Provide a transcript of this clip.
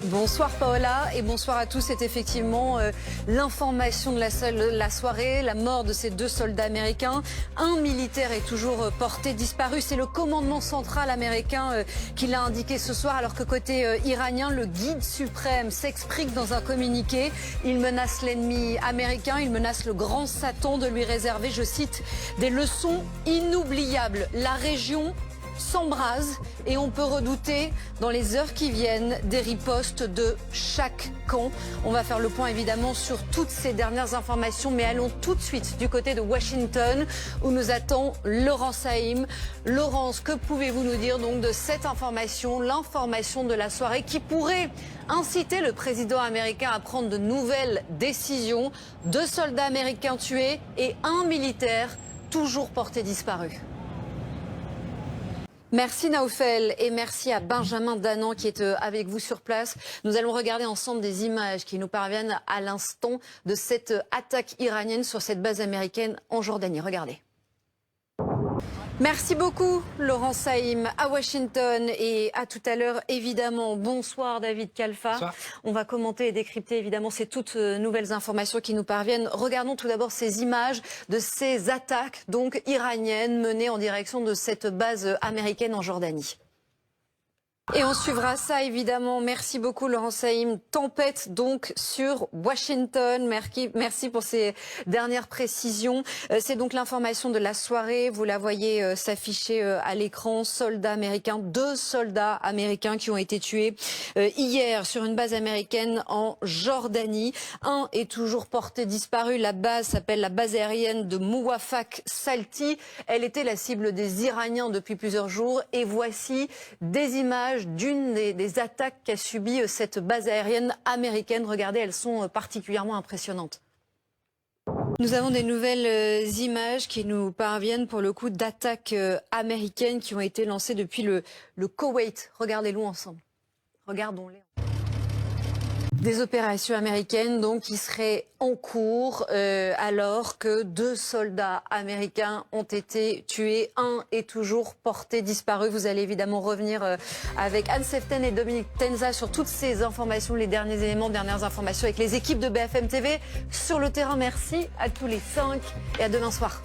Bonsoir Paola et bonsoir à tous. C'est effectivement l'information de la soirée, la mort de ces deux soldats américains. Un militaire est toujours porté disparu. C'est le commandement central américain qui l'a indiqué ce soir, alors que côté iranien, le guide suprême s'explique dans un communiqué. Il menace l'ennemi américain, il menace le grand Satan de lui réserver, je cite, des leçons inoubliables. La région s'embrase et on peut redouter dans les heures qui viennent des ripostes de chaque camp. On va faire le point évidemment sur toutes ces dernières informations, mais allons tout de suite du côté de Washington où nous attend Laurence Haïm. Laurence, que pouvez-vous nous dire donc de cette information, l'information de la soirée qui pourrait inciter le président américain à prendre de nouvelles décisions? 2 soldats américains tués et 1 militaire toujours porté disparu. Merci Naoufel et merci à Benjamin Danan qui est avec vous sur place. Nous allons regarder ensemble des images qui nous parviennent à l'instant de cette attaque iranienne sur cette base américaine en Jordanie. Regardez. Merci beaucoup Laurence Haïm à Washington et à tout à l'heure évidemment. Bonsoir David Khalfa. Bonsoir. On va commenter et décrypter évidemment ces toutes nouvelles informations qui nous parviennent. Regardons tout d'abord ces images de ces attaques donc iraniennes menées en direction de cette base américaine en Jordanie. Et on suivra ça évidemment. Merci beaucoup Laurence Haïm. Tempête donc sur Washington. Merci pour ces dernières précisions. C'est donc l'information de la soirée. Vous la voyez s'afficher à l'écran. 2 soldats américains qui ont été tués hier sur une base américaine en Jordanie. Un est toujours porté disparu. La base s'appelle la base aérienne de Mouafak Salti. Elle était la cible des Iraniens depuis plusieurs jours. Et voici des images d'une des attaques qu'a subi cette base aérienne américaine. Regardez, elles sont particulièrement impressionnantes. Nous avons des nouvelles images qui nous parviennent pour le coup d'attaques américaines qui ont été lancées depuis le Koweït. Regardez-les ensemble. Regardons-les. Des opérations américaines donc qui seraient en cours alors que 2 soldats américains ont été tués. Un est toujours porté disparu. Vous allez évidemment revenir avec Anne Seften et Dominique Tenza sur toutes ces informations, les derniers éléments, dernières informations avec les équipes de BFM TV sur le terrain. Merci à tous les 5 et à demain soir.